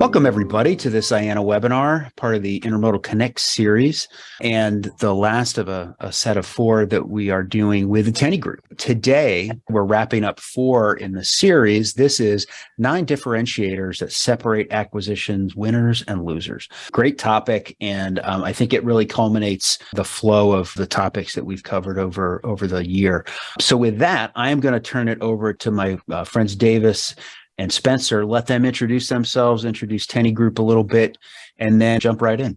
Welcome, everybody, to this IANA webinar, part of the Intermodal Connect series, and the last of a set of 4 that we are doing with the Tenney Group. Today, we're wrapping up 4 in the series. This is 9 differentiators that separate acquisitions, winners and losers. Great topic, and I think it really culminates the flow of the topics that we've covered over the year. So with that, I am going to turn it over to my friends Davis and Spencer. Let them introduce themselves, introduce Tenney Group a little bit, and then jump right in.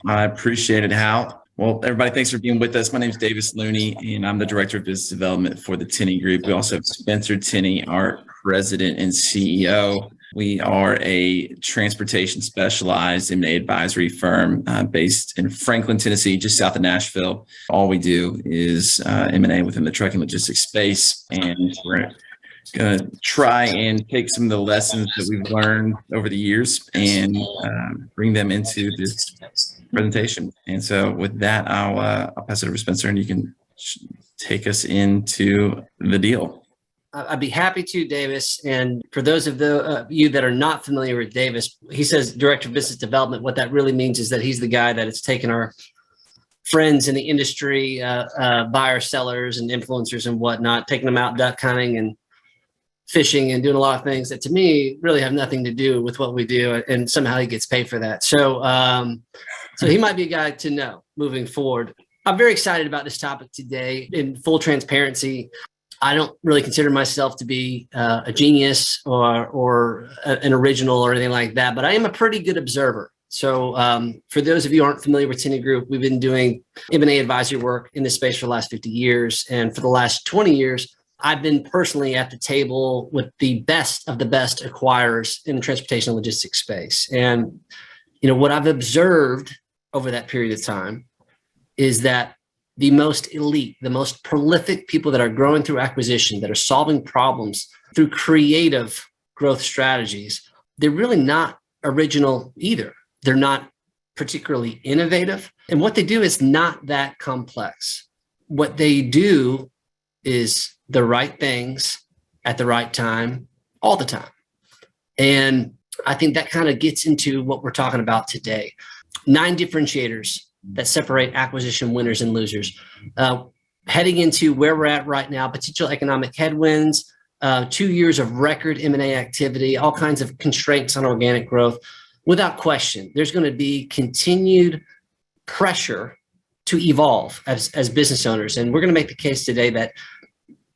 I appreciate it, Hal. Well, everybody, thanks for being with us. My name is Davis Looney, and I'm the Director of Business Development for the Tenney Group. We also have Spencer Tenney, our President and CEO. We are a transportation specialized M&A advisory firm based in Franklin, Tennessee, just south of Nashville. All we do is M&A within the trucking logistics space, and we're going to try and take some of the lessons that we've learned over the years and bring them into this presentation. And so with that, I'll pass it over to Spencer, and you can take us into the deal. I'd be happy to, Davis. And for those of you that are not familiar with Davis, he says Director of Business Development. What that really means is that he's the guy that has taken our friends in the industry, buyers, sellers, and influencers and whatnot, taking them out duck hunting and fishing and doing a lot of things that to me really have nothing to do with what we do, and somehow he gets paid for that. So so he might be a guy to know moving forward. I'm very excited about this topic today. In full transparency, I don't really consider myself to be a genius or an original or anything like that, but I am a pretty good observer. So for those of you who aren't familiar with Tenney Group, we've been doing M&A advisory work in this space for the last 50 years. And for the last 20 years, I've been personally at the table with the best of the best acquirers in the transportation and logistics space. And, you know, what I've observed over that period of time is that the most elite, the most prolific people that are growing through acquisition, that are solving problems through creative growth strategies, they're really not original either. They're not particularly innovative. And what they do is not that complex. What they do is the right things at the right time, all the time. And I think that kind of gets into what we're talking about today. 9 differentiators that separate acquisition winners and losers. Heading into where we're at right now, potential economic headwinds, 2 years of record M&A activity, all kinds of constraints on organic growth. Without question, there's going to be continued pressure to evolve as business owners. And we're going to make the case today that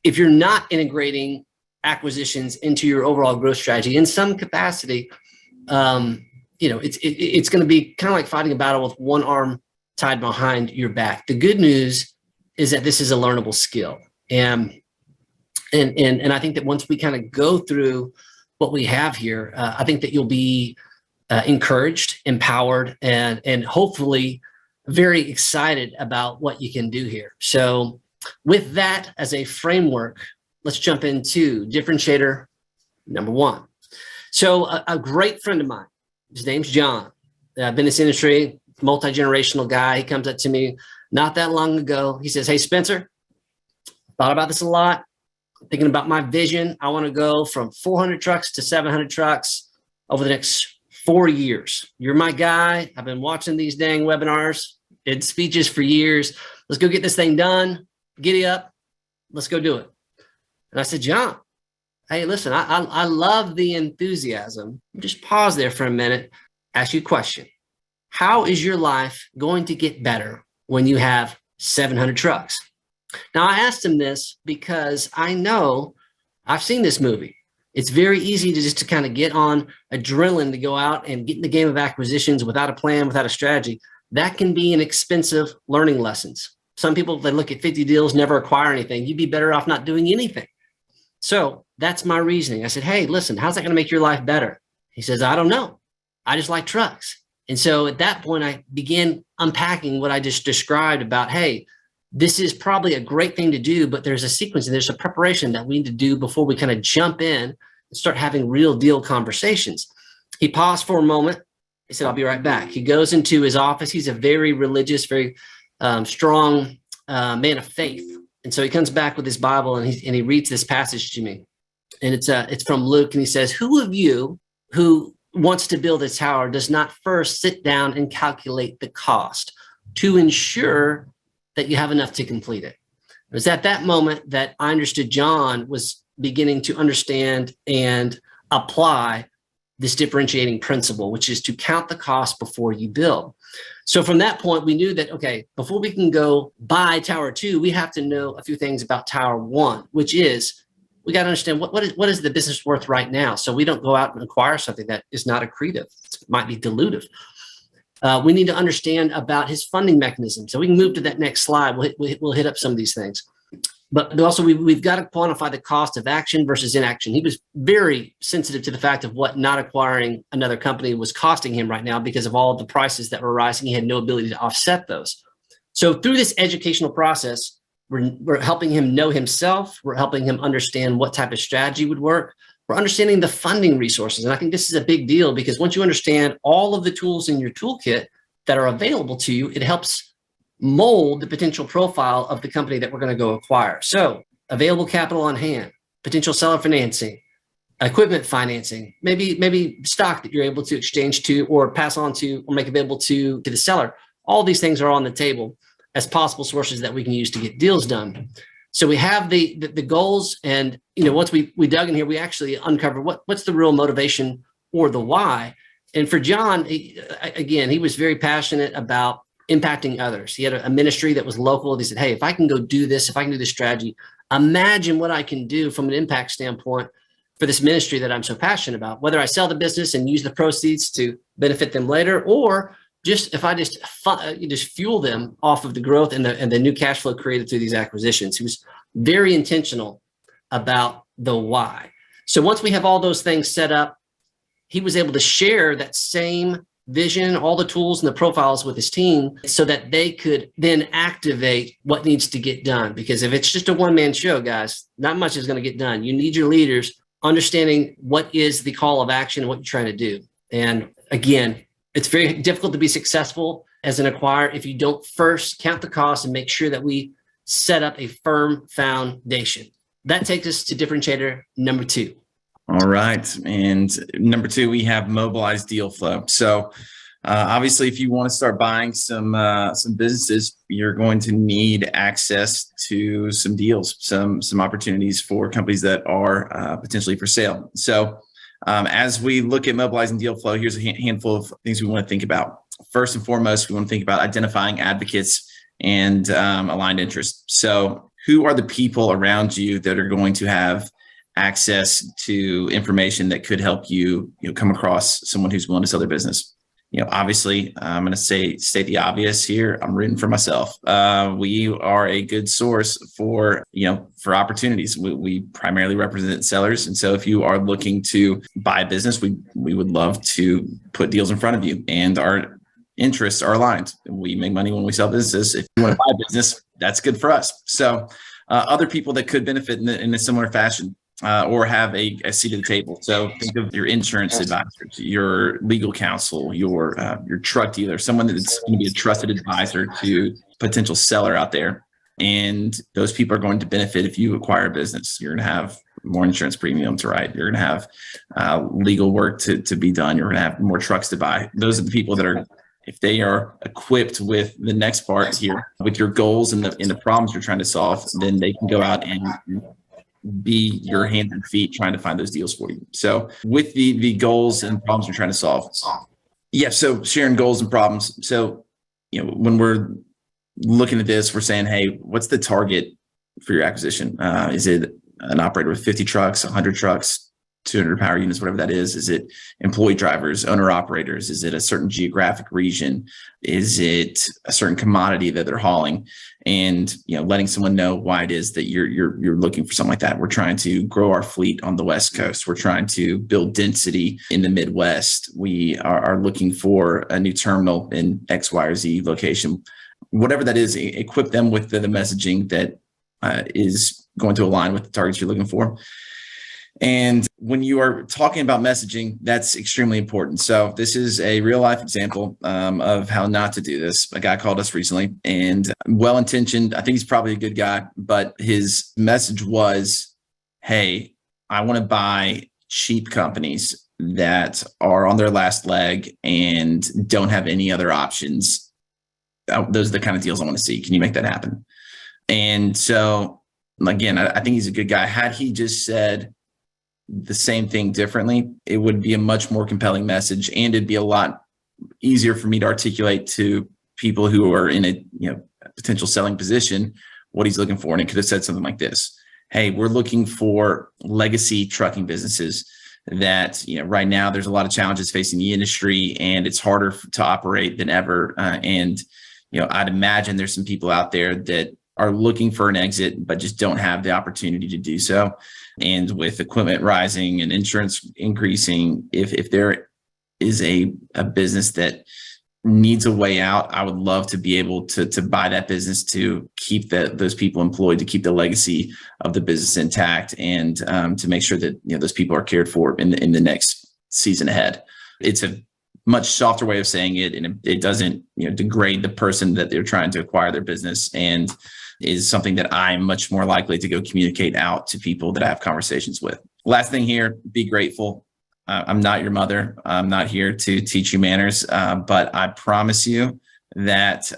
if you're not integrating acquisitions into your overall growth strategy in some capacity, you know, it's going to be kind of like fighting a battle with one arm tied behind your back. The good news is that this is a learnable skill. And I think that once we kind of go through what we have here, I think that you'll be encouraged, empowered, and hopefully very excited about what you can do here. So with that as a framework, let's jump into differentiator number 1. So a great friend of mine, his name's John. I've been in this industry, multi-generational guy. He comes up to me not that long ago. He says, "Hey, Spencer, thought about this a lot. Thinking about my vision. I want to go from 400 trucks to 700 trucks over the next 4 years. You're my guy. I've been watching these dang webinars and speeches for years. Let's go get this thing done. Giddy up. Let's go do it." And I said, "John, hey, listen, I love the enthusiasm. Just pause there for a minute. Ask you a question. How is your life going to get better when you have 700 trucks?" Now, I asked him this because I know I've seen this movie. It's very easy to kind of get on adrenaline to go out and get in the game of acquisitions without a plan, without a strategy. That can be an expensive learning lessons. Some people, they look at 50 deals, never acquire anything. You'd be better off not doing anything. So that's my reasoning. I said, "Hey, listen, how's that going to make your life better?" He says, "I don't know. I just like trucks." And so at that point, I began unpacking what I just described about, hey, this is probably a great thing to do, but there's a sequence and there's a preparation that we need to do before we kind of jump in and start having real deal conversations. He paused for a moment. He said, "I'll be right back." He goes into his office. He's a very religious, very strong man of faith. And so he comes back with his Bible and he reads this passage to me. And it's from Luke. And he says, "Who of you who wants to build a tower does not first sit down and calculate the cost to ensure that you have enough to complete it. It was at that moment that I understood John was beginning to understand and apply this differentiating principle, which is to count the cost before you build. So from that point, we knew that, okay, before we can go buy Tower 2, we have to know a few things about Tower 1, which is we got to understand what is the business worth right now, so we don't go out and acquire something that is not accretive. It might be dilutive. We need to understand about his funding mechanism. So we can move to that next slide. We'll hit up some of these things. But also we've got to quantify the cost of action versus inaction. He was very sensitive to the fact of what not acquiring another company was costing him right now because of all of the prices that were rising. He had no ability to offset those. So through this educational process, we're helping him know himself. We're helping him understand what type of strategy would work. We're understanding the funding resources. And I think this is a big deal because once you understand all of the tools in your toolkit that are available to you, it helps mold the potential profile of the company that we're going to go acquire. So available capital on hand, potential seller financing, equipment financing, maybe stock that you're able to exchange to or pass on to or make available to the seller. All these things are on the table as possible sources that we can use to get deals done. So we have the goals, and once we dug in here, we actually uncovered what's the real motivation or the why. And for John, he was very passionate about impacting others. He had a ministry that was local. He said, hey, if I can go do this, if I can do this strategy, imagine what I can do from an impact standpoint for this ministry that I'm so passionate about, whether I sell the business and use the proceeds to benefit them later, or just if I just fuel them off of the growth and the new cash flow created through these acquisitions. He was very intentional about the why. So once we have all those things set up, he was able to share that same vision, all the tools and the profiles with his team so that they could then activate what needs to get done. Because if it's just a one-man show, guys, not much is going to get done. You need your leaders understanding what is the call of action and what you're trying to do. And again, it's very difficult to be successful as an acquirer if you don't first count the costs and make sure that we set up a firm foundation. That takes us to differentiator number 2. All right. And number 2, we have mobilized deal flow. So obviously, if you want to start buying some businesses, you're going to need access to some deals, some opportunities for companies that are potentially for sale. So as we look at mobilizing deal flow, here's a handful of things we want to think about. First and foremost, we want to think about identifying advocates and aligned interests. So who are the people around you that are going to have access to information that could help you, come across someone who's willing to sell their business? Obviously, I'm going to state the obvious here. I'm rooting for myself. We are a good source for opportunities. We primarily represent sellers. And so if you are looking to buy a business, we would love to put deals in front of you, and our interests are aligned. We make money when we sell businesses. If you want to buy a business, that's good for us. So other people that could benefit in a similar fashion, or have a seat at the table. So think of your insurance advisors, your legal counsel, your truck dealer, someone that's going to be a trusted advisor to potential seller out there. And those people are going to benefit if you acquire a business. You're going to have more insurance premium to write. You're going to have legal work to be done. You're going to have more trucks to buy. Those are the people that are, if they are equipped with the next part here, with your goals and the problems you're trying to solve, then they can go out and be your hands and feet trying to find those deals for you. So with the goals and problems you're trying to solve. Yeah. So sharing goals and problems. So, when we're looking at this, we're saying, hey, what's the target for your acquisition? Is it an operator with 50 trucks, 100 trucks, 200 power units, whatever that is? Is it employee drivers, owner operators? Is it a certain geographic region? Is it a certain commodity that they're hauling? And letting someone know why it is that you're looking for something like that. We're trying to grow our fleet on the West Coast. We're trying to build density in the Midwest. We are looking for a new terminal in X, Y, or Z location. Whatever that is, equip them with the messaging that is going to align with the targets you're looking for. And when you are talking about messaging, that's extremely important. So this is a real life example of how not to do this. A guy called us recently, and well-intentioned. I think he's probably a good guy, but his message was, hey, I want to buy cheap companies that are on their last leg and don't have any other options. Those are the kind of deals I want to see. Can you make that happen? And so, again, I think he's a good guy. Had he just said the same thing differently, it would be a much more compelling message, and it'd be a lot easier for me to articulate to people who are in a potential selling position what he's looking for. And it could have said something like this: hey, we're looking for legacy trucking businesses that, right now there's a lot of challenges facing the industry and it's harder to operate than ever. And I'd imagine there's some people out there that are looking for an exit, but just don't have the opportunity to do so. And with equipment rising and insurance increasing, if there is a business that needs a way out, I would love to be able to buy that business to keep those people employed, to keep the legacy of the business intact, and to make sure that those people are cared for in the next season ahead. It's a much softer way of saying it, and it doesn't degrade the person that they're trying to acquire their business, and is something that I'm much more likely to go communicate out to people that I have conversations with. Last thing here, be grateful. I'm not your mother. I'm not here to teach you manners, but I promise you that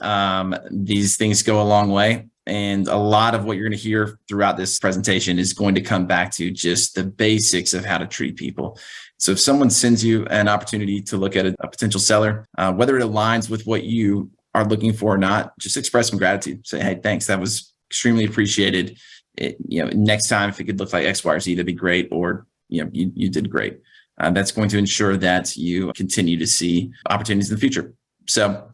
these things go a long way. And a lot of what you're going to hear throughout this presentation is going to come back to just the basics of how to treat people. So if someone sends you an opportunity to look at a potential seller, whether it aligns with what you are looking for or not, just express some gratitude. Say, hey, thanks. That was extremely appreciated. Next time, if it could look like X, Y, or Z, that'd be great. Or, you did great. That's going to ensure that you continue to see opportunities in the future. So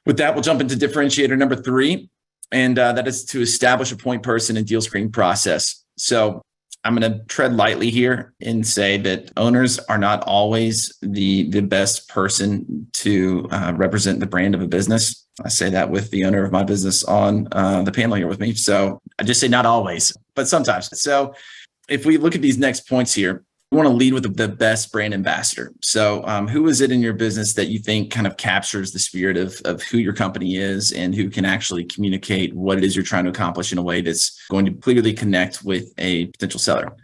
with that, we'll jump into differentiator number 3, and that is to establish a point person and deal screening process. So I'm going to tread lightly here and say that owners are not always the best person to represent the brand of a business. I say that with the owner of my business on the panel here with me. So I just say not always, but sometimes. So if we look at these next points here, we want to lead with the best brand ambassador. So who is it in your business that you think kind of captures the spirit of who your company is, and who can actually communicate what it is you're trying to accomplish in a way that's going to clearly connect with a potential seller?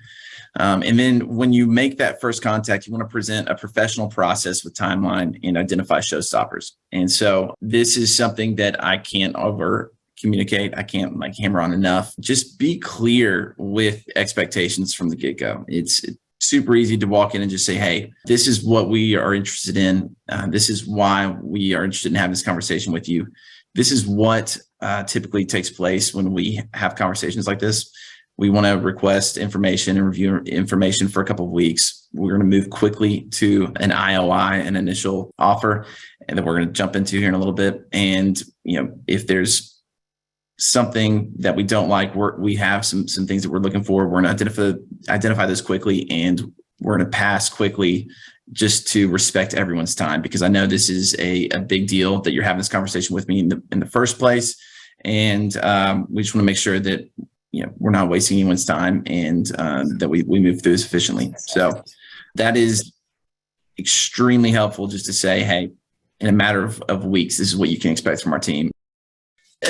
And then when you make that first contact, you want to present a professional process with timeline and identify showstoppers. And so this is something that I can't over communicate. I can't hammer on enough. Just be clear with expectations from the get-go. It's super easy to walk in and just say, hey, this is what we are interested in. This is why we are interested in having this conversation with you. This is what typically takes place when we have conversations like this. We want to request information and review information for a couple of weeks. We're going to move quickly to an IOI, an initial offer, and then we're going to jump into here in a little bit. And if there's something that we don't like, we have some things that we're looking for. We're going to identify this quickly, and we're going to pass quickly just to respect everyone's time, because I know this is a big deal that you're having this conversation with me in the first place. And we just want to make sure that we're not wasting anyone's time, and that we move through this efficiently. So that is extremely helpful, just to say, hey, in a matter of weeks, this is what you can expect from our team.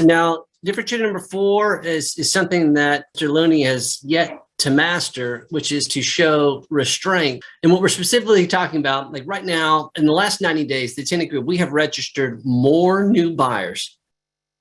Now, differentiator number 4 is something that Mr. Looney has yet to master, which is to show restraint. And what we're specifically talking about, like right now, in the last 90 days, the Tenney Group, we have registered more new buyers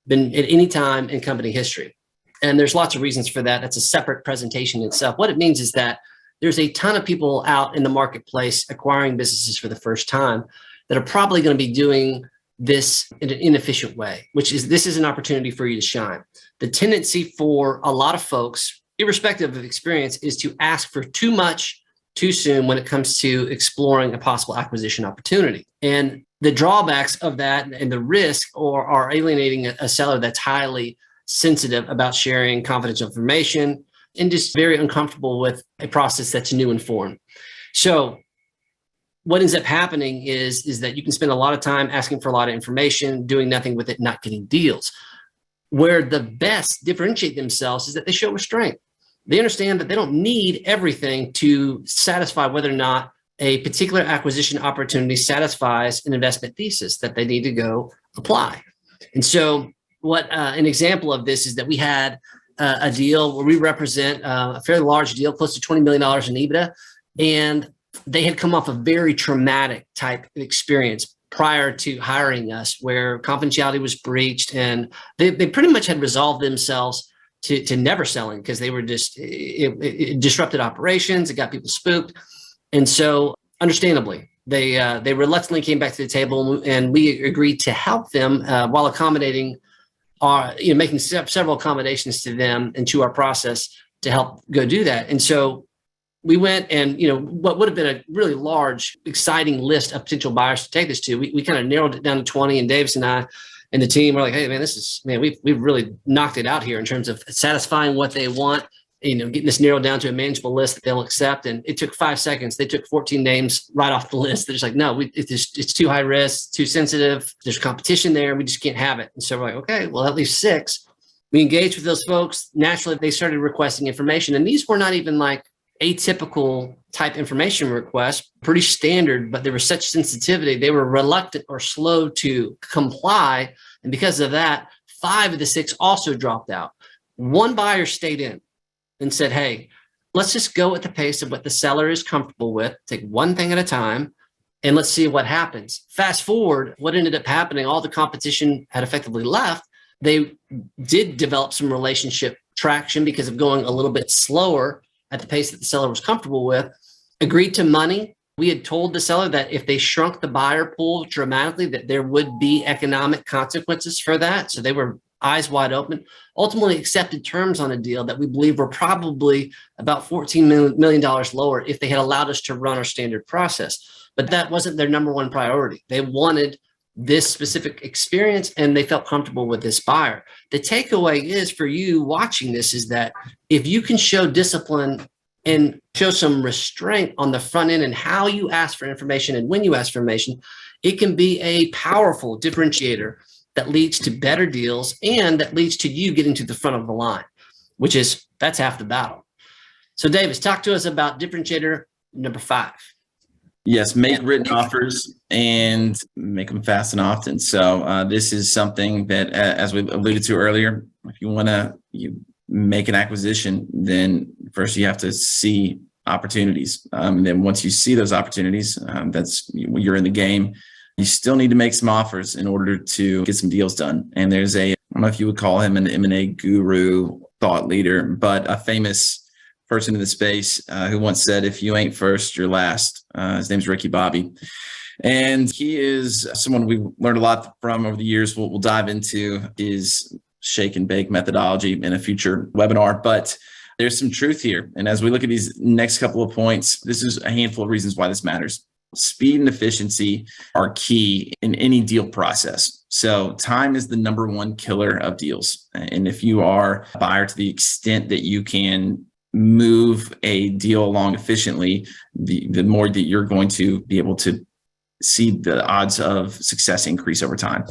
than at any time in company history. And there's lots of reasons for that. That's a separate presentation itself. What it means is that there's a ton of people out in the marketplace acquiring businesses for the first time that are probably going to be doing this in an inefficient way, this is an opportunity for you to shine. The tendency for a lot of folks, irrespective of experience, is to ask for too much too soon when it comes to exploring a possible acquisition opportunity. And the drawbacks of that and the risk are alienating a seller that's highly sensitive about sharing confidential information and just very uncomfortable with a process that's new and foreign. So what ends up happening is that you can spend a lot of time asking for a lot of information, doing nothing with it, not getting deals. Where the best differentiate themselves is that they show restraint. They understand that they don't need everything to satisfy whether or not a particular acquisition opportunity satisfies an investment thesis that they need to go apply. And so what an example of this is that we had a deal where we represent a fairly large deal, close to $20 million in EBITDA. And they had come off a very traumatic type of experience prior to hiring us, where confidentiality was breached, and they pretty much had resolved themselves to never selling, because they were just, it disrupted operations. It got people spooked. And so understandably, they reluctantly came back to the table, and we agreed to help them while accommodating making several accommodations to them and to our process to help go do that. And so we went, and what would have been a really large, exciting list of potential buyers to take this to, we kind of narrowed it down to 20, and Davis and I and the team were like, hey, man, we've really knocked it out here in terms of satisfying what they want, getting this narrowed down to a manageable list that they'll accept. And it took 5 seconds. They took 14 names right off the list. They're just like, no, it's too high risk, too sensitive. There's competition there. We just can't have it. And so we're like, okay, well, at least 6. We engaged with those folks. Naturally, they started requesting information. And these were not even like atypical type information requests, pretty standard, but there was such sensitivity. They were reluctant or slow to comply. And because of that, 5 of the 6 also dropped out. One buyer stayed in and said, hey, let's just go at the pace of what the seller is comfortable with, take one thing at a time, and let's see what happens. Fast forward, what ended up happening, all the competition had effectively left. They did develop some relationship traction because of going a little bit slower at the pace that the seller was comfortable with, agreed to money. We had told the seller that if they shrunk the buyer pool dramatically, that there would be economic consequences for that. So they were eyes wide open, ultimately accepted terms on a deal that we believe were probably about $14 million lower if they had allowed us to run our standard process. But that wasn't their number one priority. They wanted this specific experience, and they felt comfortable with this buyer. The takeaway is for you watching this is that if you can show discipline and show some restraint on the front end and how you ask for information and when you ask for information, it can be a powerful differentiator that leads to better deals and that leads to you getting to the front of the line, that's half the battle. So Davis, talk to us about differentiator number 5. Yes, make written offers and make them fast and often. So this is something that, as we alluded to earlier, if you want to make an acquisition, then first you have to see opportunities. And then once you see those opportunities, you're in the game. You still need to make some offers in order to get some deals done. And there's I don't know if you would call him an M&A guru, thought leader, but a famous person in the space who once said, if you ain't first, you're last. His name's Ricky Bobby. And he is someone we've learned a lot from over the years. We'll dive into his shake and bake methodology in a future webinar, but there's some truth here. And as we look at these next couple of points, this is a handful of reasons why this matters. Speed and efficiency are key in any deal process. So time is the number one killer of deals. And if you are a buyer to the extent that you can move a deal along efficiently, the more that you're going to be able to see the odds of success increase over time.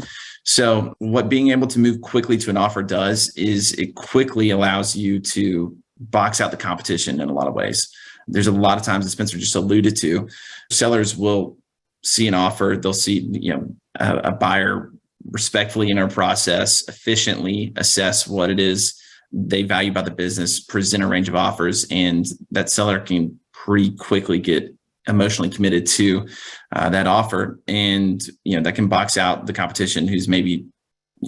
So what being able to move quickly to an offer does is it quickly allows you to box out the competition in a lot of ways. There's a lot of times that Spencer just alluded to. Sellers will see an offer. They'll see, a buyer respectfully in our process, efficiently assess what it is they value about the business, present a range of offers, and that seller can pretty quickly get emotionally committed to that offer. And, that can box out the competition who's maybe,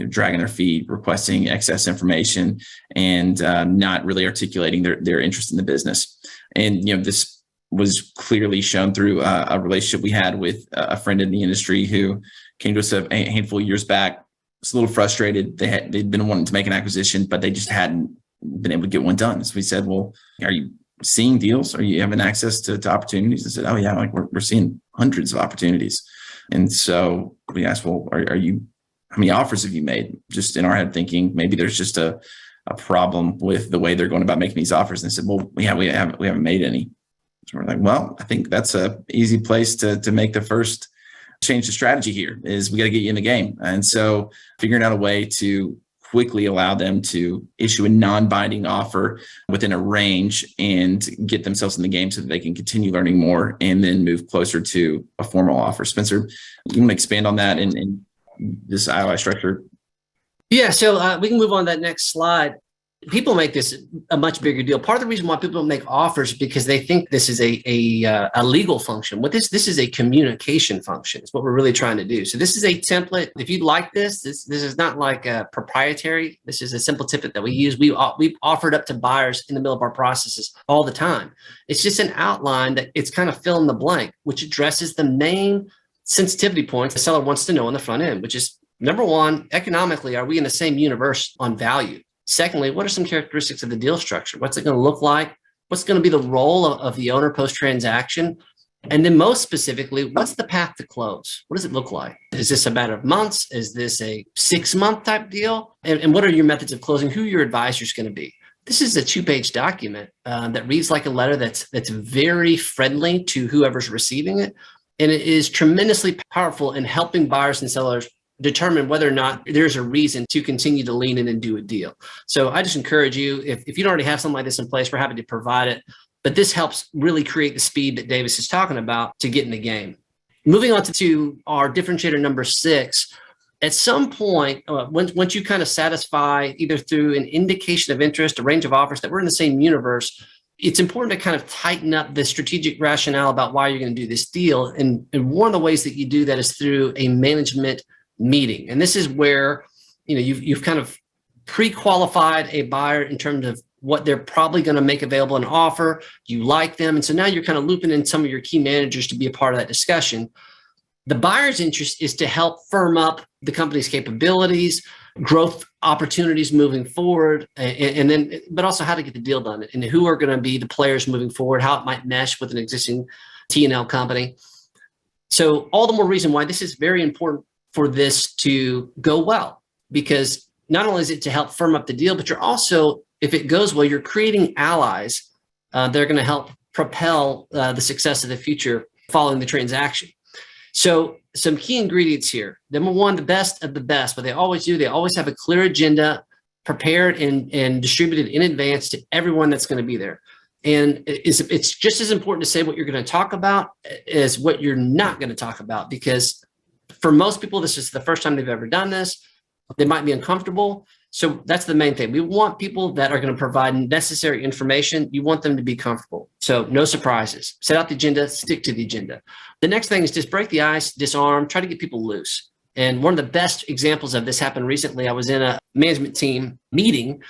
dragging their feet, requesting excess information, and not really articulating their interest in the business. And, this was clearly shown through a relationship we had with a friend in the industry who came to us a handful of years back. Was a little frustrated. They'd been wanting to make an acquisition, but they just hadn't been able to get one done. So we said, well, are you seeing deals? Are you having access to opportunities? They said, oh yeah, like we're seeing hundreds of opportunities. And so we asked, well, how many offers have you made? Just in our head thinking maybe there's just a problem with the way they're going about making these offers. And they said, well, we haven't made any. So we're like, well, I think that's a easy place to make the first change the strategy here is we got to get you in the game. And so figuring out a way to quickly allow them to issue a non-binding offer within a range and get themselves in the game so that they can continue learning more and then move closer to a formal offer. Spencer, you want to expand on that in this IOI structure? Yeah, so we can move on to that next slide. People make this a much bigger deal. Part of the reason why people don't make offers is because they think this is a legal function. What this is a communication function. It's what we're really trying to do. So this is a template. If you like this is not like a proprietary. This is a simple template that we use. We've offered up to buyers in the middle of our processes all the time. It's just an outline that it's kind of fill in the blank, which addresses the main sensitivity points the seller wants to know on the front end, which is number one, economically, are we in the same universe on value? Secondly, what are some characteristics of the deal structure? What's it going to look like? What's going to be the role of the owner post-transaction? And then most specifically, what's the path to close? What does it look like? Is this a matter of months? Is this a 6-month type deal? And what are your methods of closing? Who are your advisors going to be? This is a 2-page document that reads like a letter that's very friendly to whoever's receiving it. And it is tremendously powerful in helping buyers and sellers determine whether or not there's a reason to continue to lean in and do a deal. So I just encourage you, if you don't already have something like this in place, we're happy to provide it. But this helps really create the speed that Davis is talking about to get in the game. Moving on to our differentiator number 6, at some point, once you kind of satisfy either through an indication of interest, a range of offers that we're in the same universe, it's important to kind of tighten up the strategic rationale about why you're going to do this deal. And one of the ways that you do that is through a management meeting. And this is where, you've kind of pre-qualified a buyer in terms of what they're probably going to make available in an offer. You like them. And so now you're kind of looping in some of your key managers to be a part of that discussion. The buyer's interest is to help firm up the company's capabilities, growth opportunities moving forward, but also how to get the deal done and who are going to be the players moving forward, how it might mesh with an existing T&L company. So all the more reason why this is very important for this to go well, because not only is it to help firm up the deal, but you're also, if it goes well, you're creating allies that are going to help propel the success of the future following the transaction. So some key ingredients here. Number one, the best of the best, what they always do, they always have a clear agenda prepared and distributed in advance to everyone that's going to be there. And it's just as important to say what you're going to talk about as what you're not going to talk about, because for most people, this is the first time they've ever done this. They might be uncomfortable. So that's the main thing. We want people that are going to provide necessary information. You want them to be comfortable. So no surprises. Set out the agenda, stick to the agenda. The next thing is just break the ice, disarm, try to get people loose. And one of the best examples of this happened recently. I was in a management team meeting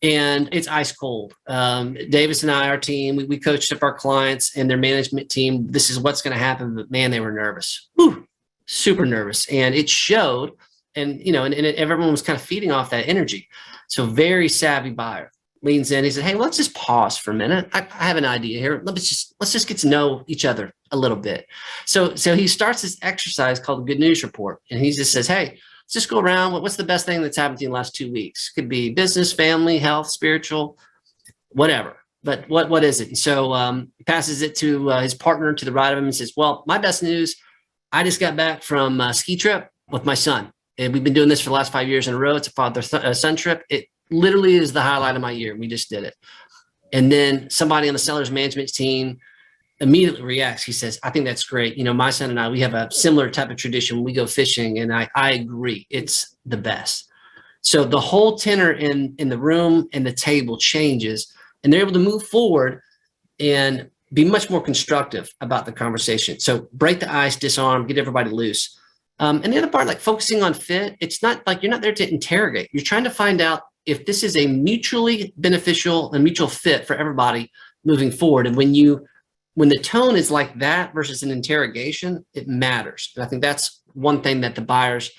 and it's ice cold. Davis and I, our team, we coached up our clients and their management team. This is what's going to happen. But man, they were nervous. Whew, super nervous. And it showed. And, everyone was kind of feeding off that energy. So very savvy buyer leans in. He said, hey, let's just pause for a minute. I have an idea here. Let's just get to know each other a little bit. So he starts this exercise called the Good News Report. And he just says, hey, let's just go around. What's the best thing that's happened to you in the last 2 weeks? Could be business, family, health, spiritual, whatever. But what is it? And so he passes it to his partner to the right of him and says, well, my best news, I just got back from a ski trip with my son. And we've been doing this for the last 5 years in a row. It's a father-son trip. It literally is the highlight of my year. We just did it. And then somebody on the seller's management team immediately reacts. He says, I think that's great. My son and I, we have a similar type of tradition when we go fishing. And I agree. It's the best. So the whole tenor in the room and the table changes. And they're able to move forward and be much more constructive about the conversation. So break the ice, disarm, get everybody loose. And the other part, like focusing on fit, it's not like you're not there to interrogate. You're trying to find out if this is a mutually beneficial and mutual fit for everybody moving forward. And when the tone is like that versus an interrogation, it matters. And I think that's one thing that the buyers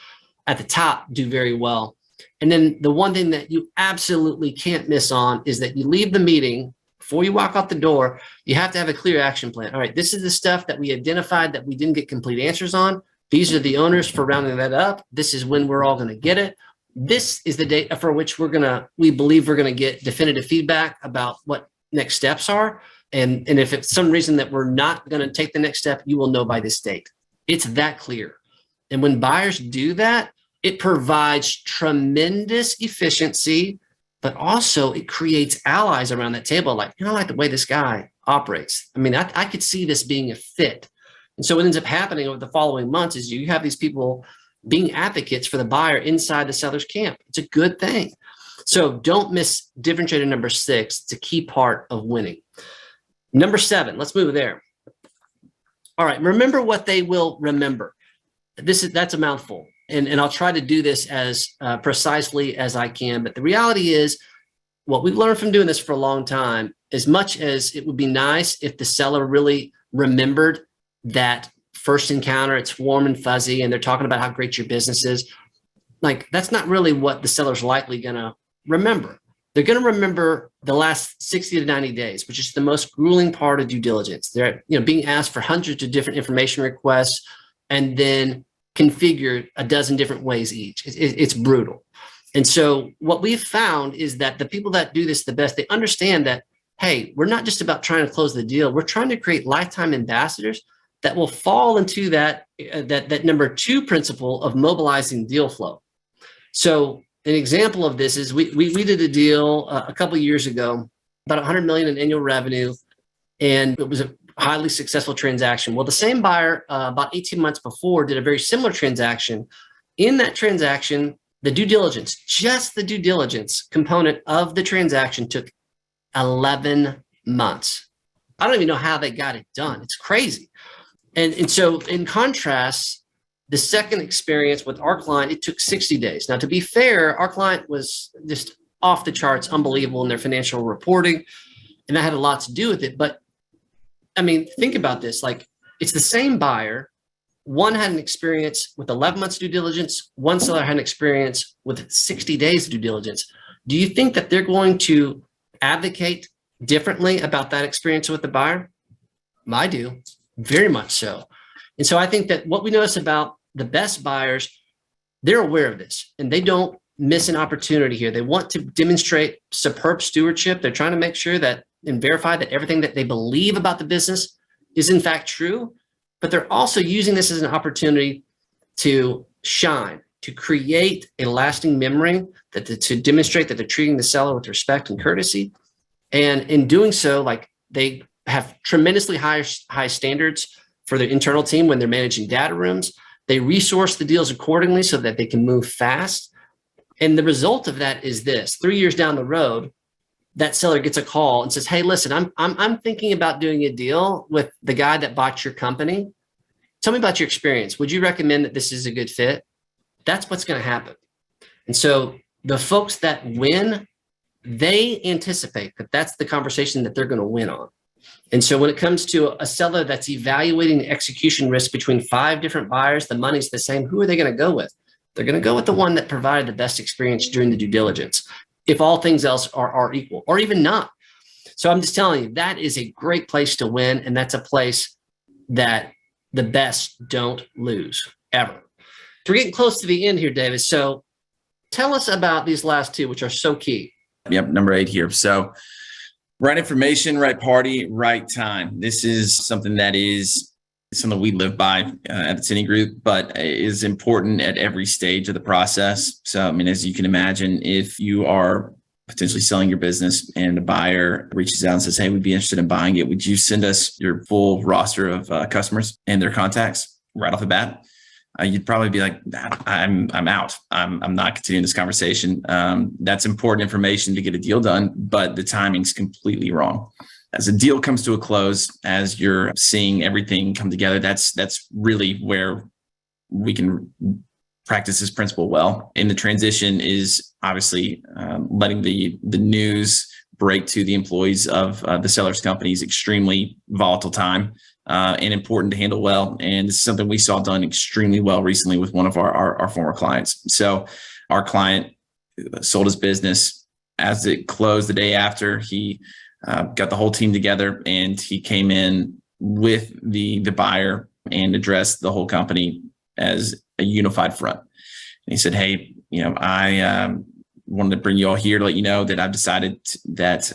at the top do very well. And then the one thing that you absolutely can't miss on is that you leave the meeting, before you walk out the door, you have to have a clear action plan. All right, this is the stuff that we identified that we didn't get complete answers on. These are the owners for rounding that up. This is when we're all going to get it. This is the date for which we believe we're going to get definitive feedback about what next steps are. And if it's some reason that we're not going to take the next step, you will know by this date. It's that clear. And when buyers do that, it provides tremendous efficiency, but also it creates allies around that table. Like, I like the way this guy operates. I mean, I could see this being a fit. And so what ends up happening over the following months is you have these people being advocates for the buyer inside the seller's camp. It's a good thing. So don't miss differentiator number 6. It's a key part of winning. Number 7, let's move there. All right, remember what they will remember. That's a mouthful, and I'll try to do this as precisely as I can. But the reality is, what we've learned from doing this for a long time, as much as it would be nice if the seller really remembered that first encounter, it's warm and fuzzy, and they're talking about how great your business is. Like, that's not really what the seller's likely going to remember. They're going to remember the last 60 to 90 days, which is the most grueling part of due diligence. They're being asked for hundreds of different information requests and then configured a dozen different ways each. It's brutal. And so what we've found is that the people that do this the best, they understand that, hey, we're not just about trying to close the deal. We're trying to create lifetime ambassadors that will fall into that number 2 principle of mobilizing deal flow. So an example of this is we did a deal a couple of years ago, about $100 million in annual revenue, and it was a highly successful transaction. Well, the same buyer about 18 months before did a very similar transaction. In that transaction, the due diligence, just the due diligence component of the transaction took 11 months. I don't even know how they got it done. It's crazy. And so in contrast, the second experience with our client, it took 60 days. Now, to be fair, our client was just off the charts, unbelievable in their financial reporting, and that had a lot to do with it. But I mean, think about this. Like, it's the same buyer. One had an experience with 11 months due diligence. One seller had an experience with 60 days due diligence. Do you think that they're going to advocate differently about that experience with the buyer? I do, very much so. And so I think that what we notice about the best buyers, they're aware of this and they don't miss an opportunity here. They want to demonstrate superb stewardship. They're trying to make sure that and verify that everything that they believe about the business is in fact true, but they're also using this as an opportunity to shine, to create a lasting memory, to demonstrate that they're treating the seller with respect and courtesy. And in doing so, like, they have tremendously high standards for their internal team when they're managing data rooms. They resource the deals accordingly so that they can move fast. And the result of that is this: 3 years down the road, that seller gets a call and says, "Hey, listen, I'm thinking about doing a deal with the guy that bought your company. Tell me about your experience. Would you recommend that this is a good fit?" That's what's going to happen. And so the folks that win, they anticipate that that's the conversation that they're going to win on. And so when it comes to a seller that's evaluating the execution risk between 5 different buyers, the money's the same. Who are they going to go with? They're going to go with the one that provided the best experience during the due diligence, if all things else are equal, or even not. So I'm just telling you, that is a great place to win. And that's a place that the best don't lose ever. So we're getting close to the end here, David. So tell us about these last 2, which are so key. Yep, number 8 here. So right information, right party, right time. This is something that is something we live by at the Tenney Group, but is important at every stage of the process. So, I mean, as you can imagine, if you are potentially selling your business and a buyer reaches out and says, "Hey, we'd be interested in buying it. Would you send us your full roster of customers and their contacts?" Right off the bat, you'd probably be like, I'm out. I'm not continuing this conversation. That's important information to get a deal done, but the timing's completely wrong. As a deal comes to a close, as you're seeing everything come together, that's really where we can practice this principle well. And the transition is obviously letting the news break to the employees of the seller's company is extremely volatile time and important to handle well. And this is something we saw done extremely well recently with one of our former clients. So our client sold his business. As it closed the day after, he got the whole team together and he came in with the buyer and addressed the whole company as a unified front. And he said, "Hey, I wanted to bring you all here to let you know that I've decided that,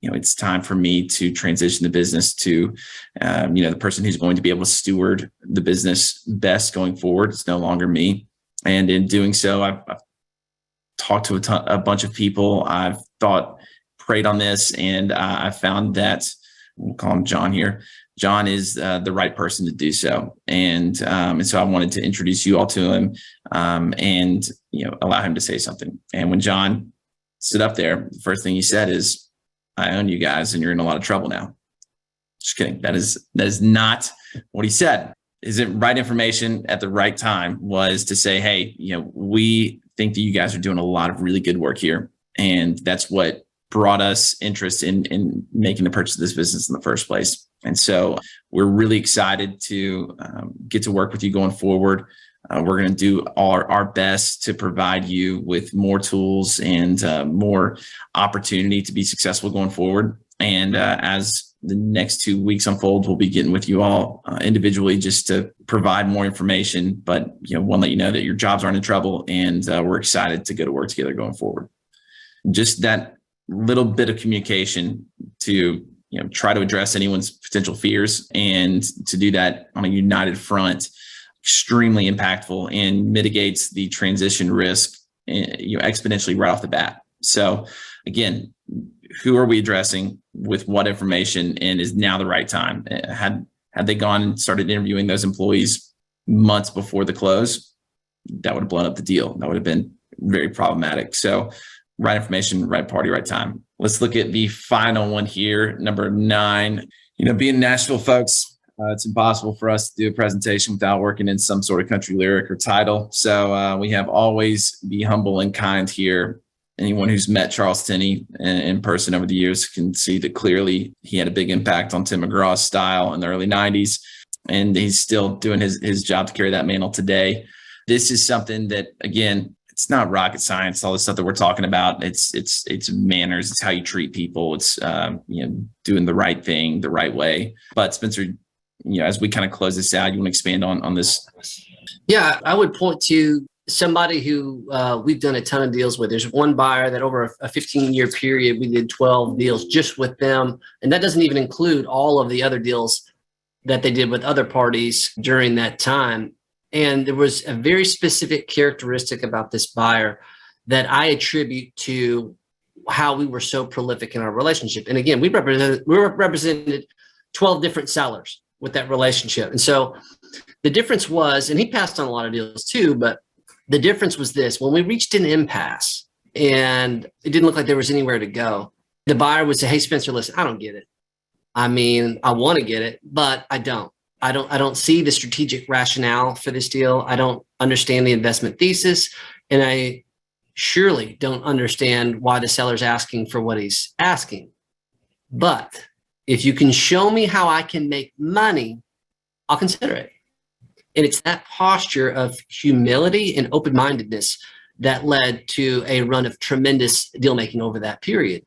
it's time for me to transition the business to, the person who's going to be able to steward the business best going forward. It's no longer me. And in doing so, I've talked to a bunch of people. I've prayed on this, and I found that," we'll call him John here, "John is the right person to do so. And so I wanted to introduce you all to him and, allow him to say something." And when John stood up there, the first thing he said is, I own you guys and you're in a lot of trouble now. Just kidding. That is not what he said. Is it right information at the right time was to say, hey, we think that you guys are doing a lot of really good work here. And that's what brought us interest in making the purchase of this business in the first place. And so we're really excited to get to work with you going forward. We're going to do our best to provide you with more tools and more opportunity to be successful going forward. And as the next 2 weeks unfold, we'll be getting with you all individually just to provide more information. But want to let you know that your jobs aren't in trouble, and we're excited to go to work together going forward. Just that little bit of communication to try to address anyone's potential fears, and to do that on a united front, extremely impactful and mitigates the transition risk exponentially right off the bat. So again, who are we addressing with what information, and is now the right time? Had they gone and started interviewing those employees months before the close, that would have blown up the deal. That would have been very problematic. So right information, right party, right time. Let's look at the final one here, number 9. Being Nashville folks, it's impossible for us to do a presentation without working in some sort of country lyric or title. So we have always be humble and kind here. Anyone who's met Charles Tenney in person over the years can see that clearly he had a big impact on Tim McGraw's style in the early 90s. And he's still doing his job to carry that mantle today. This is something that, again, it's not rocket science, all the stuff that we're talking about. It's manners. It's how you treat people. It's, doing the right thing the right way. But Spencer, as we kind of close this out, you want to expand on this? Yeah, I would point to somebody who we've done a ton of deals with. There's one buyer that over a 15-year period, we did 12 deals just with them. And that doesn't even include all of the other deals that they did with other parties during that time. And there was a very specific characteristic about this buyer that I attribute to how we were so prolific in our relationship. And again, we represented 12 different sellers with that relationship. And so the difference was, and he passed on a lot of deals too, but the difference was this: when we reached an impasse and it didn't look like there was anywhere to go, the buyer would say, hey, Spencer, listen, I don't get it. I mean, I want to get it, but I don't. I don't see the strategic rationale for this deal. I don't understand the investment thesis. And I surely don't understand why the seller's asking for what he's asking. But if you can show me how I can make money, I'll consider it. And it's that posture of humility and open-mindedness that led to a run of tremendous deal making over that period.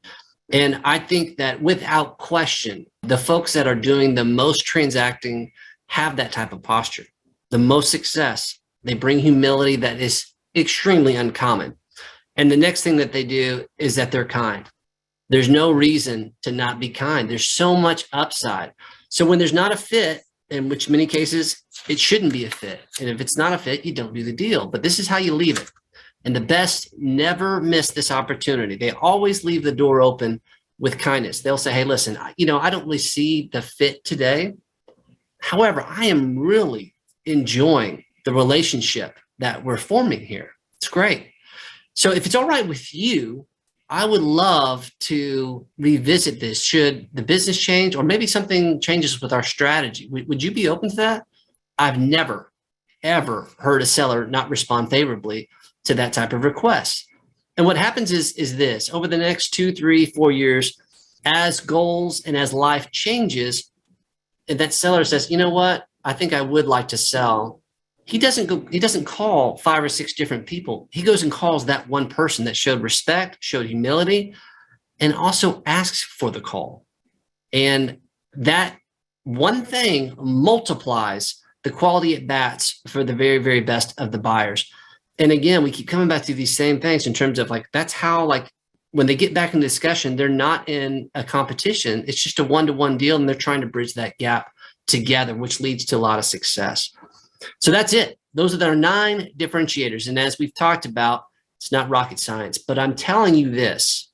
And I think that without question, the folks that are doing the most transacting have that type of posture. The most success, they bring humility that is extremely uncommon. And the next thing that they do is that they're kind. There's no reason to not be kind. There's so much upside. So when there's not a fit, in which many cases it shouldn't be a fit. And if it's not a fit, you don't do the deal. But this is how you leave it. And the best never miss this opportunity. They always leave the door open with kindness. They'll say, hey, listen, I don't really see the fit today. However, I am really enjoying the relationship that we're forming here. It's great. So if it's all right with you, I would love to revisit this. Should the business change, or maybe something changes with our strategy? Would you be open to that? I've never, ever heard a seller not respond favorably to that type of request. And what happens is this: over the next 2, 3, 4 years, as goals and as life changes, and that seller says, you know what, I think I would like to sell. He doesn't call 5 or 6 different people. He goes and calls that one person that showed respect, showed humility, and also asks for the call. And that one thing multiplies the quality at bats for the very, very best of the buyers. And again, we keep coming back to these same things in terms of that's how when they get back in discussion, they're not in a competition. It's just a one-to-one deal, and they're trying to bridge that gap together, which leads to a lot of success. So that's it. Those are our 9 differentiators. And as we've talked about, it's not rocket science, but I'm telling you this: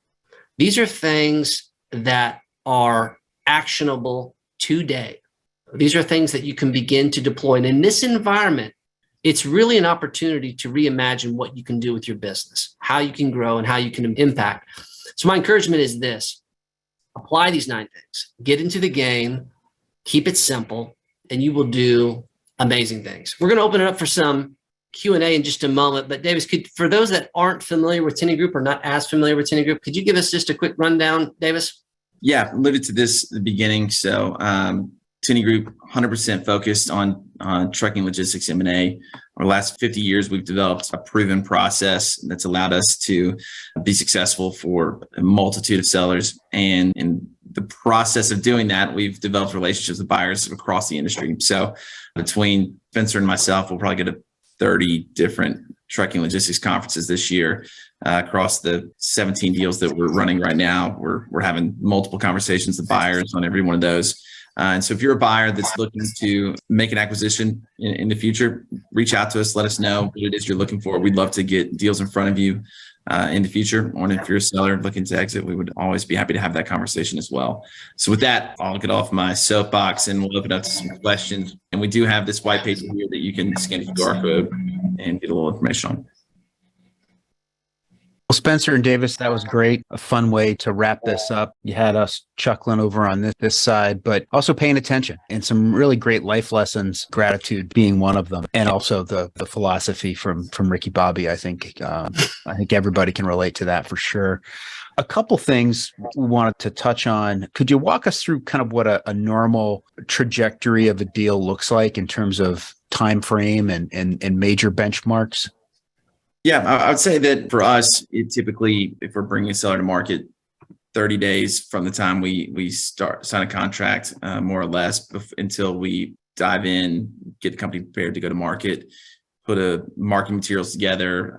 these are things that are actionable today. These are things that you can begin to deploy. And in this environment, it's really an opportunity to reimagine what you can do with your business, how you can grow and how you can impact. So my encouragement is this: apply these 9 things, get into the game, keep it simple, and you will do amazing things. We're going to open it up for some Q&A in just a moment. But Davis, for those that aren't familiar with Tenney Group or not as familiar with Tenney Group, could you give us just a quick rundown, Davis? Yeah, alluded to this at the beginning. So Tenney Group, 100% focused on trucking logistics M&A. Over the last 50 years, we've developed a proven process that's allowed us to be successful for a multitude of sellers. And in the process of doing that, we've developed relationships with buyers across the industry. So between Spencer and myself, we'll probably get 30 different trucking logistics conferences this year. Across the 17 deals that we're running right now, we're having multiple conversations with buyers on every one of those. And so if you're a buyer that's looking to make an acquisition in the future, reach out to us, let us know what it is you're looking for. We'd love to get deals in front of you in the future. Or if you're a seller looking to exit, we would always be happy to have that conversation as well. So with that, I'll get off my soapbox and we'll open up to some questions. And we do have this white paper here that you can scan the QR code and get a little information on. Well, Spencer and Davis, that was great. A fun way to wrap this up. You had us chuckling over on this side, but also paying attention and some really great life lessons, gratitude being one of them. And also the philosophy from Ricky Bobby. I think everybody can relate to that for sure. A couple things we wanted to touch on. Could you walk us through kind of what a normal trajectory of a deal looks like in terms of time frame and major benchmarks? Yeah, I would say that for us, it typically, if we're bringing a seller to market, 30 days from the time we sign a contract, more or less, until we dive in, get the company prepared to go to market, put a marketing materials together,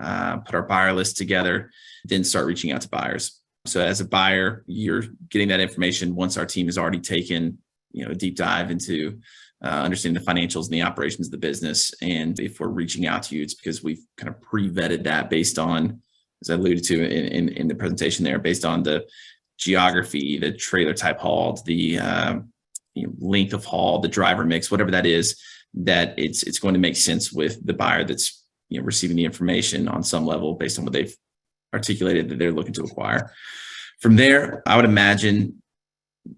put our buyer list together, then start reaching out to buyers. So as a buyer, you're getting that information once our team has already taken, a deep dive into understanding the financials and the operations of the business. And if we're reaching out to you, it's because we've kind of pre-vetted that based on, as I alluded to in the presentation there, based on the geography, the trailer type hauled, the length of haul, the driver mix, whatever that is, that it's going to make sense with the buyer that's receiving the information on some level based on what they've articulated that they're looking to acquire. From there, I would imagine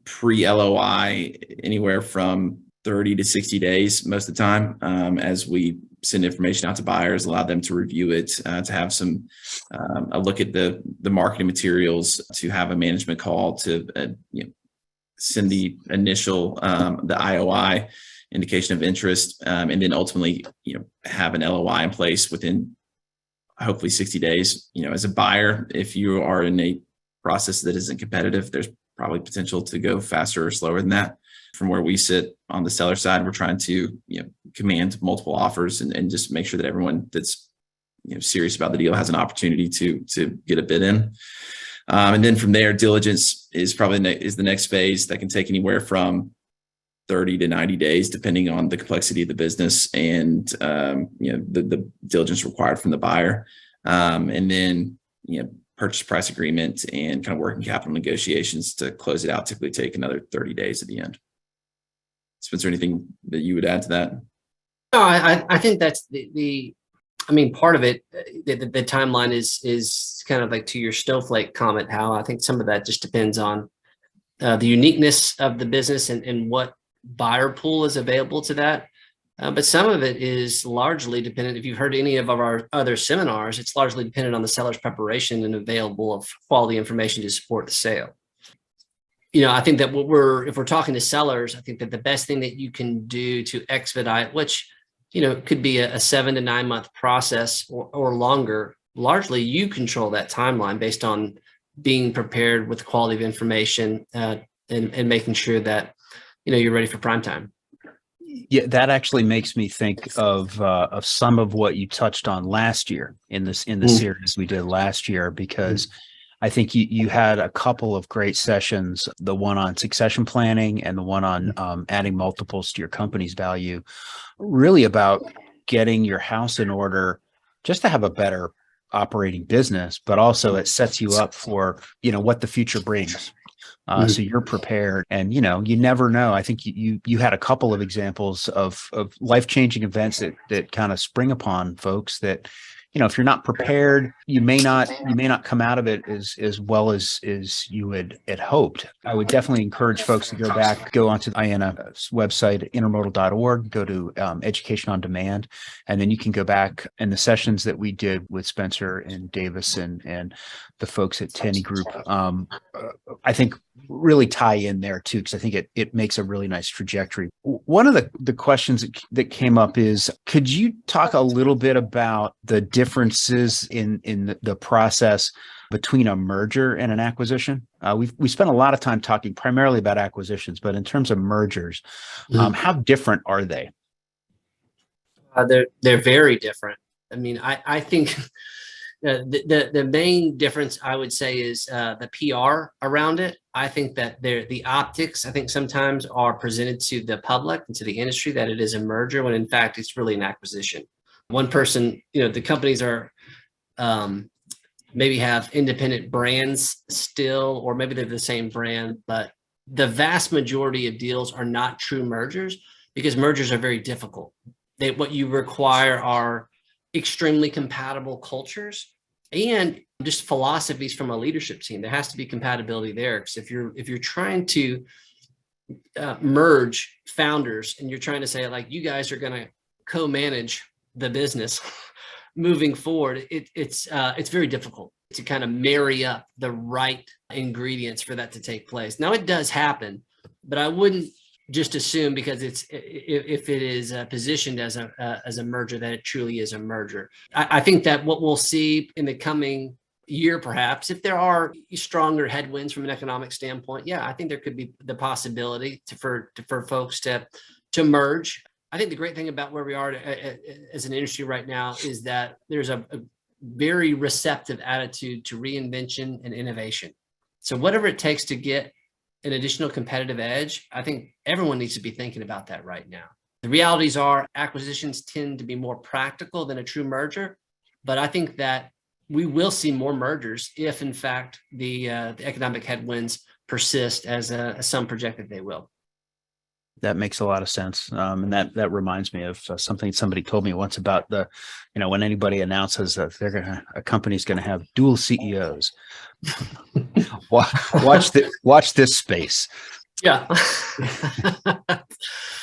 pre-LOI anywhere from 30 to 60 days most of the time, as we send information out to buyers, allow them to review it, to have some a look at the marketing materials, to have a management call, to send the initial the IOI, indication of interest, and then ultimately have an LOI in place within hopefully 60 days. As a buyer, if you are in a process that isn't competitive, there's probably potential to go faster or slower than that. From where we sit on the seller side, we're trying to command multiple offers and just make sure that everyone that's serious about the deal has an opportunity to get a bid in. And then from there, diligence is probably the next phase that can take anywhere from 30 to 90 days, depending on the complexity of the business and the diligence required from the buyer. And then purchase price agreement and kind of working capital negotiations to close it out typically take another 30 days at the end. Spencer, anything that you would add to that? No, I think that's part of it, the timeline is kind of like to your snowflake comment, Hal. I think some of that just depends on the uniqueness of the business and what buyer pool is available to that. But some of it is largely dependent. If you've heard any of our other seminars, it's largely dependent on the seller's preparation and available of quality information to support the sale. I think that if we're talking to sellers, I think that the best thing that you can do to expedite, which, could be a 7 to 9 month process or longer, largely you control that timeline based on being prepared with quality of information and making sure that, you're ready for prime time. Yeah, that actually makes me think of some of what you touched on last year in the series we did last year, because I think you had a couple of great sessions, the one on succession planning and the one on adding multiples to your company's value, really about getting your house in order just to have a better operating business, but also it sets you up for, what the future brings. So you're prepared, and you never know. I think you had a couple of examples of life-changing events that kind of spring upon folks that, if you're not prepared, you may not come out of it as well as you had hoped. I would definitely encourage folks to go onto the IANA's website, intermodal.org, go to Education on Demand, and then you can go back in the sessions that we did with Spencer and Davis and the folks at Tenney Group. I think really tie in there too, because I think it makes a really nice trajectory. One of the questions that came up is, could you talk a little bit about the differences in the process between a merger and an acquisition? We spent a lot of time talking primarily about acquisitions, but in terms of mergers, how different are they? They're very different. I mean, I think the main difference I would say is the PR around it. I think that the optics, I think sometimes are presented to the public and to the industry that it is a merger, when in fact it's really an acquisition. One person, the companies are maybe have independent brands still, or maybe they're the same brand, but the vast majority of deals are not true mergers, because mergers are very difficult. What you require are extremely compatible cultures and just philosophies from a leadership team. There has to be compatibility there, because if you're trying to merge founders and you're trying to say, like, you guys are going to co-manage the business moving forward, it's very difficult to kind of marry up the right ingredients for that to take place. Now, it does happen, but I wouldn't just assume because if it is positioned as a merger that it truly is a merger. I think that what we'll see in the coming year, perhaps, if there are stronger headwinds from an economic standpoint, I think there could be the possibility for folks to merge. I think the great thing about where we are as an industry right now is that there's a very receptive attitude to reinvention and innovation. So whatever it takes to get an additional competitive edge, I think everyone needs to be thinking about that right now. The realities are acquisitions tend to be more practical than a true merger, but I think that we will see more mergers if, in fact, the economic headwinds persist, as some project that they will. That makes a lot of sense. And that reminds me of something somebody told me once about when anybody announces that a company's going to have dual CEOs, watch this space. Yeah.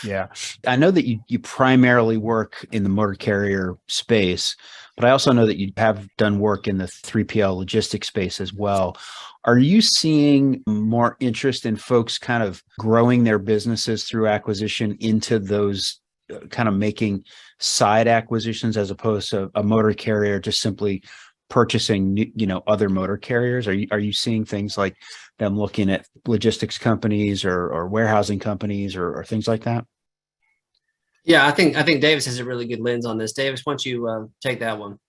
Yeah. I know that you primarily work in the motor carrier space, but I also know that you have done work in the 3PL logistics space as well. Are you seeing more interest in folks kind of growing their businesses through acquisition into those kind of making side acquisitions, as opposed to a motor carrier just simply purchasing, other motor carriers? Are you seeing things like them looking at logistics companies or warehousing companies or things like that? Yeah, I think Davis has a really good lens on this. Davis, why don't you take that one?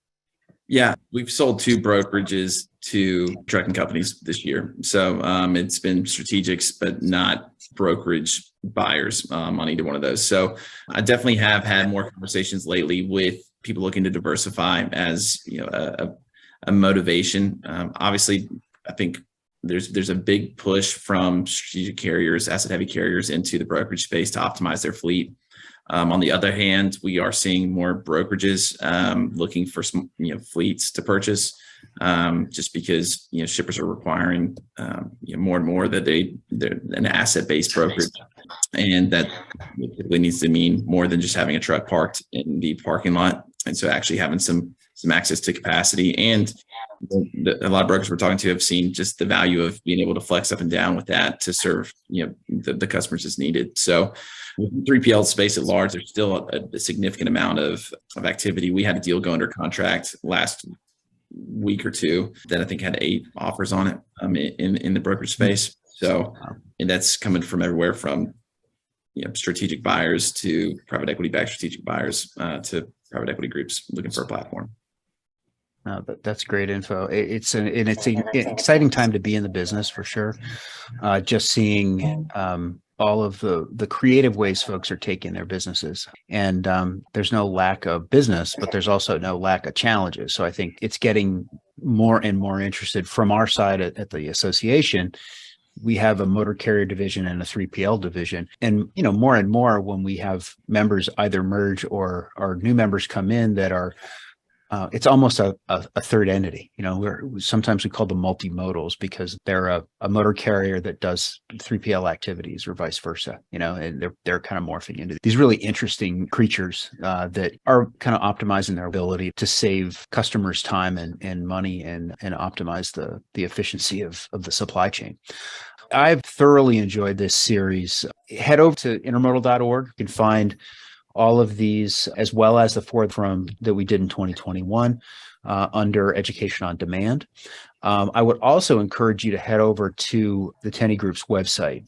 Yeah, we've sold 2 brokerages to trucking companies this year. So it's been strategics, but not brokerage buyers on either one of those. So I definitely have had more conversations lately with people looking to diversify as a motivation. Obviously, I think there's a big push from strategic carriers, asset heavy carriers, into the brokerage space to optimize their fleet. On the other hand, we are seeing more brokerages looking for fleets to purchase, just because shippers are requiring more and more that they're an asset-based brokerage, and that typically needs to mean more than just having a truck parked in the parking lot. And so actually having some access to capacity, and a lot of brokers we're talking to have seen just the value of being able to flex up and down with that to serve the customers as needed. So with 3PL space at large, there's still a significant amount of activity. We had a deal go under contract last week or two that I think had 8 offers on it in the brokerage space. So, and that's coming from everywhere from strategic buyers to private equity backed strategic buyers to private equity groups looking for a platform. No, that's great info. It's an exciting time to be in the business for sure. Just seeing all of the creative ways folks are taking their businesses, and there's no lack of business, but there's also no lack of challenges. So I think it's getting more and more interested from our side at the association We have a motor carrier division and a 3PL division. And, more and more when we have members either merge or new members come in that are it's almost a third entity. Sometimes we call them multimodals because they're a motor carrier that does 3PL activities or vice versa, and they're kind of morphing into these really interesting creatures that are kind of optimizing their ability to save customers time and money and optimize the efficiency of the supply chain. I've thoroughly enjoyed this series. Head over to intermodal.org. You can find all of these, as well as the fourth that we did in 2021 under Education on Demand. I would also encourage you to head over to the Tenney Group's website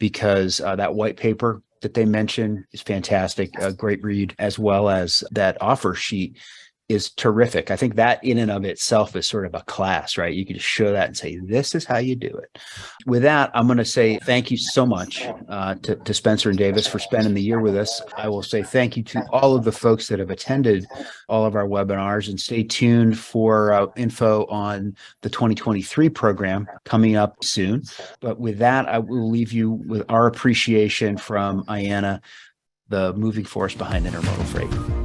because that white paper that they mentioned is fantastic, a great read, as well as that offer sheet is terrific. I think that in and of itself is sort of a class, right? You can just show that and say, this is how you do it. With that, I'm going to say thank you so much to Spencer and Davis for spending the year with us. I will say thank you to all of the folks that have attended all of our webinars, and stay tuned for info on the 2023 program coming up soon. But with that, I will leave you with our appreciation from IANA, the moving force behind intermodal freight.